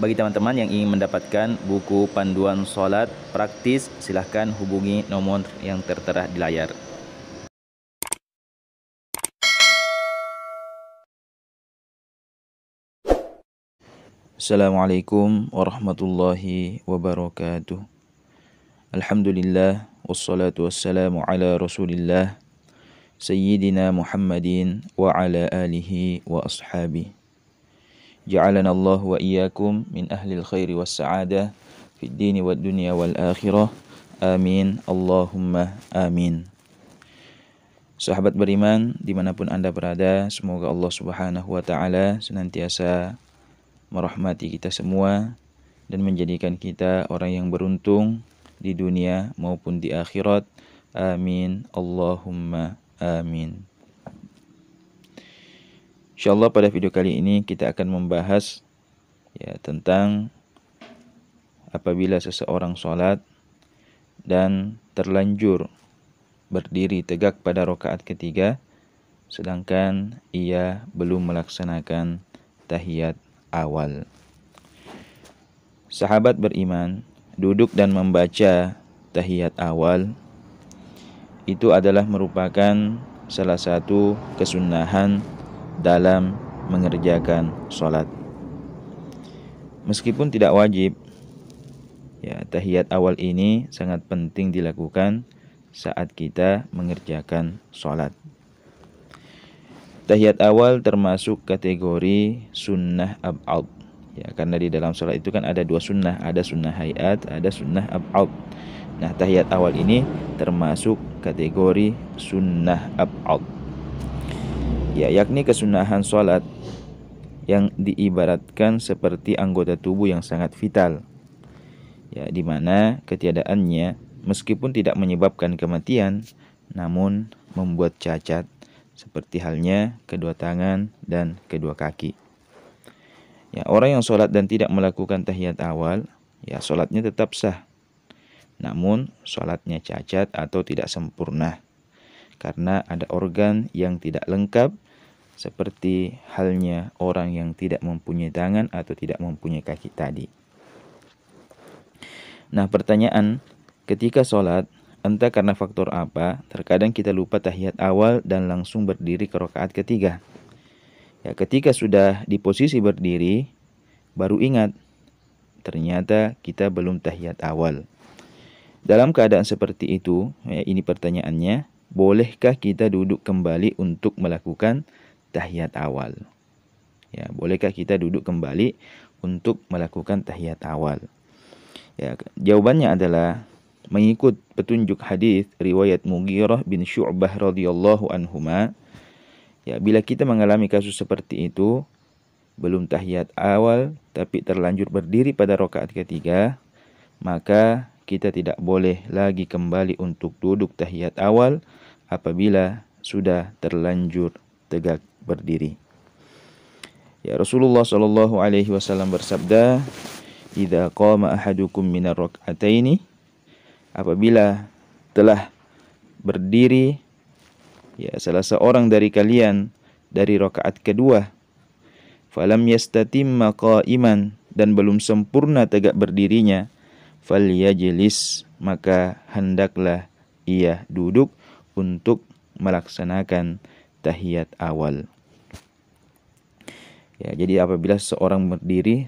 Bagi teman-teman yang ingin mendapatkan buku panduan sholat praktis, silahkan hubungi nomor yang tertera di layar. Assalamualaikum warahmatullahi wabarakatuh. Alhamdulillah, wassalatu wassalamu ala rasulillah, Sayyidina Muhammadin wa ala alihi wa ashabihi. Ja'alana Allah wa iyyakum min ahlil khairi was sa'adah fid dini wad dunya wal akhirah. Amin. Allahumma amin. Sahabat beriman dimanapun Anda berada, semoga Allah Subhanahu wa ta'ala senantiasa merahmati kita semua dan menjadikan kita orang yang beruntung di dunia maupun di akhirat. Amin. Allahumma amin. InsyaAllah pada video kali ini kita akan membahas tentang apabila seseorang sholat dan terlanjur berdiri tegak pada rakaat ketiga sedangkan ia belum melaksanakan tahiyat awal. Sahabat beriman, duduk dan membaca tahiyat awal itu adalah merupakan salah satu kesunahan dalam mengerjakan sholat. Meskipun tidak wajib, tahiyat awal ini sangat penting dilakukan saat kita mengerjakan sholat. Tahiyat awal termasuk kategori sunnah ab'ad. Karena di dalam sholat itu kan ada dua sunnah, ada sunnah hayat, ada sunnah ab'ad. Nah, tahiyat awal ini termasuk kategori sunnah ab'ad. Yakni kesunahan sholat yang diibaratkan seperti anggota tubuh yang sangat vital, di mana ketiadaannya meskipun tidak menyebabkan kematian, namun membuat cacat, seperti halnya kedua tangan dan kedua kaki. Orang yang sholat dan tidak melakukan tahiyat awal, sholatnya tetap sah, namun sholatnya cacat atau tidak sempurna karena ada organ yang tidak lengkap, seperti halnya orang yang tidak mempunyai tangan atau tidak mempunyai kaki tadi. Nah, pertanyaan, ketika sholat, entah karena faktor apa, terkadang kita lupa tahiyat awal dan langsung berdiri ke rakaat ketiga. Ketika sudah di posisi berdiri, baru ingat, ternyata kita belum tahiyat awal. Dalam keadaan seperti itu, ini pertanyaannya, bolehkah kita duduk kembali untuk melakukan tahiyat awal? Bolehkah kita duduk kembali untuk melakukan tahiyat awal? Jawabannya adalah mengikut petunjuk hadis riwayat Mughirah bin Syu'bah radhiyallahu anhuma. Bila kita mengalami kasus seperti itu, belum tahiyat awal tapi terlanjur berdiri pada rakaat ketiga, maka kita tidak boleh lagi kembali untuk duduk tahiyat awal apabila sudah terlanjur tegak berdiri. Rasulullah sallallahu alaihi wasallam bersabda, "Idza qama ahadukum minar rak'ataini," apabila telah berdiri salah seorang dari kalian dari rakaat kedua, falam yastatimma qa'iman, dan belum sempurna tegak berdirinya, falyajlis, maka hendaklah ia duduk untuk melaksanakan tahiyat awal. Jadi apabila seorang berdiri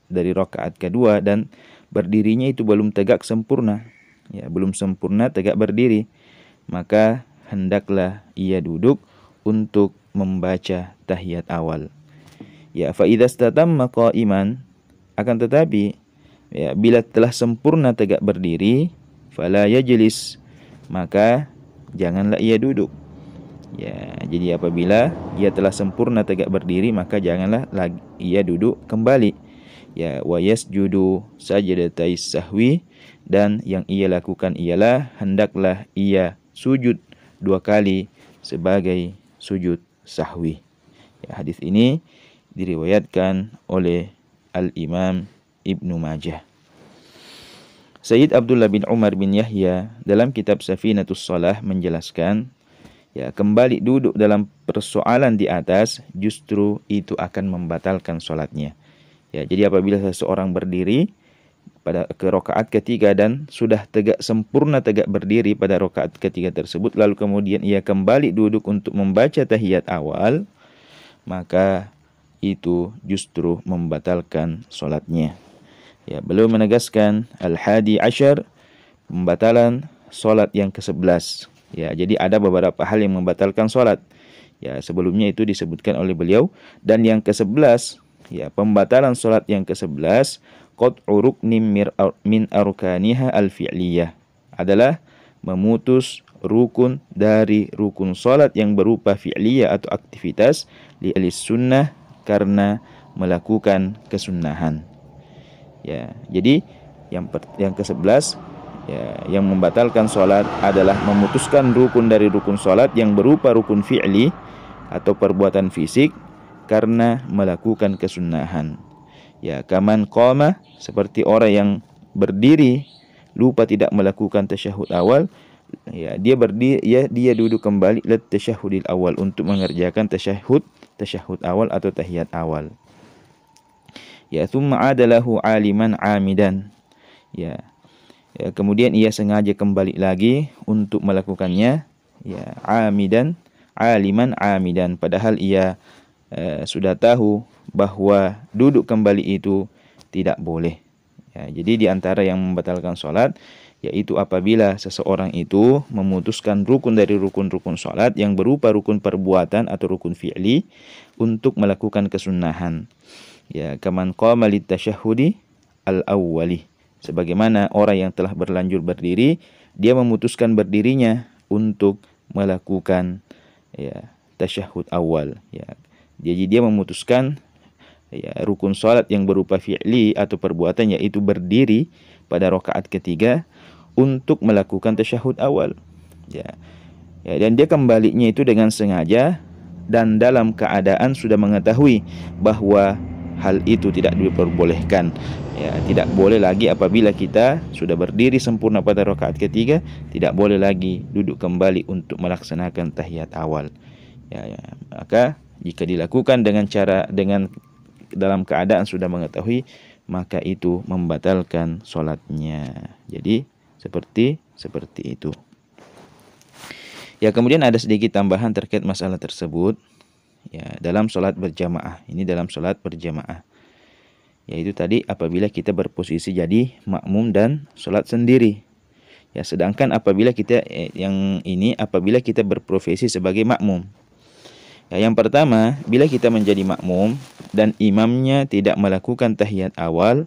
dari rakaat kedua dan berdirinya itu belum tegak sempurna, belum sempurna tegak berdiri, maka hendaklah ia duduk untuk membaca tahiyat awal. Fa idza istatamma qa'iman, akan tetapi bila telah sempurna tegak berdiri, fala yajlis, maka janganlah ia duduk. Jadi apabila ia telah sempurna tegak berdiri, maka janganlah ia duduk kembali. Wa yasjudu sajdatai sahwi, dan yang ia lakukan ialah hendaklah ia sujud 2 kali sebagai sujud sahwi. Hadis ini diriwayatkan oleh Al-Imam Ibnu Majah. Sayyid Abdullah bin Umar bin Yahya dalam kitab Safinatus Shalah menjelaskan, kembali duduk dalam persoalan di atas justru itu akan membatalkan sholatnya. Ya, jadi apabila seseorang berdiri pada rakaat ketiga dan sudah sempurna tegak berdiri pada rakaat ketiga tersebut, lalu kemudian ia kembali duduk untuk membaca tahiyat awal, maka itu justru membatalkan solatnya. Ya, beliau menegaskan al-hadi asyar, pembatalan solat yang ke-11. Ya, jadi ada beberapa hal yang membatalkan solat. Ya, sebelumnya itu disebutkan oleh beliau. Dan yang ke-11, ya, pembatalan solat yang ke-11, qat'u ruknin min arkaniha al-fi'liyah, adalah memutus rukun dari rukun solat yang berupa fi'liyah atau aktivitas li ahli sunnah karena melakukan kesunnahan. Ya, jadi yang ke-11, ya, yang membatalkan solat adalah memutuskan rukun dari rukun solat yang berupa rukun fi'li atau perbuatan fisik karena melakukan kesunnahan. Ya, kaman qama, seperti orang yang berdiri lupa tidak melakukan tasyahud awal, ya, dia berdiri, ya, dia duduk kembali lit tasyahudil awal untuk mengerjakan tasyahud awal atau tahiyat awal. Ya, thumma adalahu aliman amidan. Ya, ya, kemudian ia sengaja kembali lagi untuk melakukannya, ya, aliman amidan, padahal ia sudah tahu bahwa duduk kembali itu tidak boleh. Ya, jadi di antara yang membatalkan sholat yaitu apabila seseorang itu memutuskan rukun dari rukun-rukun sholat yang berupa rukun perbuatan atau rukun fi'li untuk melakukan kesunnahan. Ya, kaman qama litasyahhudi al-awwali, sebagaimana orang yang telah berlanjur berdiri, dia memutuskan berdirinya untuk melakukan, ya, tasyahud awal. Ya, jadi dia memutuskan, ya, rukun salat yang berupa fi'li atau perbuatan, yaitu berdiri pada rakaat ketiga untuk melakukan tasyahud awal. Ya. Ya, dan dia kembalinya itu dengan sengaja dan dalam keadaan sudah mengetahui bahwa hal itu tidak diperbolehkan. Ya, tidak boleh lagi apabila kita sudah berdiri sempurna pada rakaat ketiga, tidak boleh lagi duduk kembali untuk melaksanakan tahiyat awal. Ya, maka jika dilakukan dengan dalam keadaan sudah mengetahui, maka itu membatalkan sholatnya. Jadi seperti itu. Ya, kemudian ada sedikit tambahan terkait masalah tersebut. Ya, dalam sholat berjamaah. Ini dalam sholat berjamaah. Yaitu tadi apabila kita berposisi jadi makmum dan sholat sendiri. Ya, sedangkan apabila kita apabila kita berprofesi sebagai makmum. Ya, yang pertama, bila kita menjadi makmum dan imamnya tidak melakukan tahiyat awal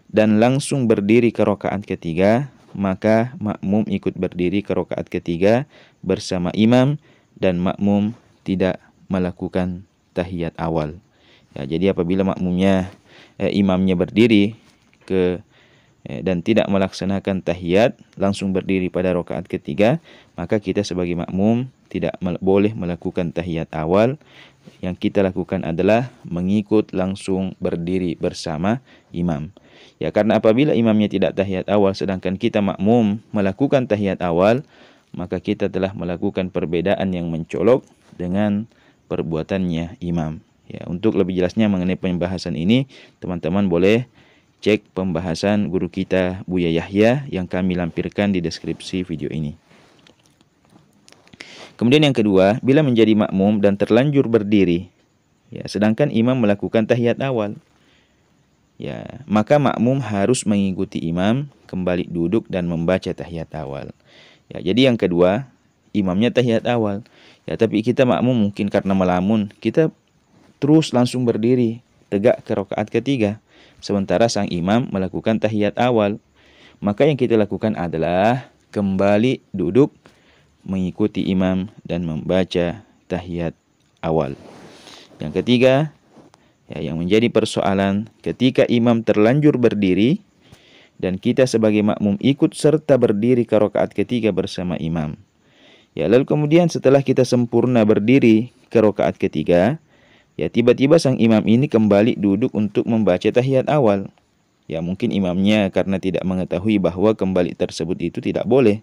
dan langsung berdiri ke rakaat ketiga, maka makmum ikut berdiri ke rakaat ketiga bersama imam dan makmum tidak melakukan tahiyat awal. Ya, jadi apabila imamnya berdiri dan tidak melaksanakan tahiyat, langsung berdiri pada rakaat ketiga, maka kita sebagai makmum tidak boleh melakukan tahiyat awal. Yang kita lakukan adalah mengikut langsung berdiri bersama imam. Ya, karena apabila imamnya tidak tahiyat awal sedangkan kita makmum melakukan tahiyat awal, maka kita telah melakukan perbedaan yang mencolok dengan perbuatannya imam. Ya, untuk lebih jelasnya mengenai pembahasan ini, teman-teman boleh cek pembahasan guru kita Buya Yahya yang kami lampirkan di deskripsi video ini. Kemudian yang kedua, bila menjadi makmum dan terlanjur berdiri, ya, sedangkan imam melakukan tahiyat awal, ya, maka makmum harus mengikuti imam kembali duduk dan membaca tahiyat awal. Ya, jadi yang kedua, imamnya tahiyat awal, ya, tapi kita makmum mungkin karena melamun, kita terus langsung berdiri tegak ke rakaat ketiga, sementara sang imam melakukan tahiyat awal. Maka yang kita lakukan adalah kembali duduk mengikuti imam dan membaca tahiyat awal. Yang ketiga, ya, yang menjadi persoalan ketika imam terlanjur berdiri dan kita sebagai makmum ikut serta berdiri ke rakaat ketiga bersama imam. Ya, lalu kemudian setelah kita sempurna berdiri ke rakaat ketiga, ya, tiba-tiba sang imam ini kembali duduk untuk membaca tahiyat awal. Ya, mungkin imamnya karena tidak mengetahui bahwa kembali tersebut itu tidak boleh.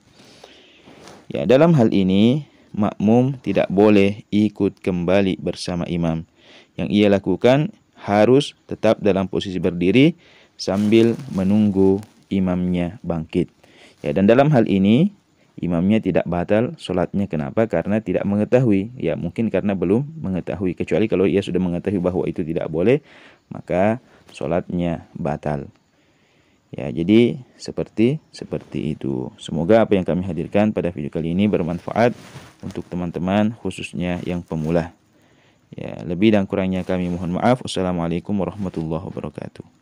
Ya, dalam hal ini makmum tidak boleh ikut kembali bersama imam. Yang ia lakukan harus tetap dalam posisi berdiri sambil menunggu imamnya bangkit. Ya, dan dalam hal ini imamnya tidak batal solatnya. Kenapa? Karena tidak mengetahui. Ya, mungkin karena belum mengetahui. Kecuali kalau ia sudah mengetahui bahwa itu tidak boleh, maka solatnya batal. Ya, jadi seperti itu. Semoga apa yang kami hadirkan pada video kali ini bermanfaat untuk teman-teman, khususnya yang pemula. Ya, lebih dan kurangnya kami mohon maaf. Wassalamualaikum warahmatullahi wabarakatuh.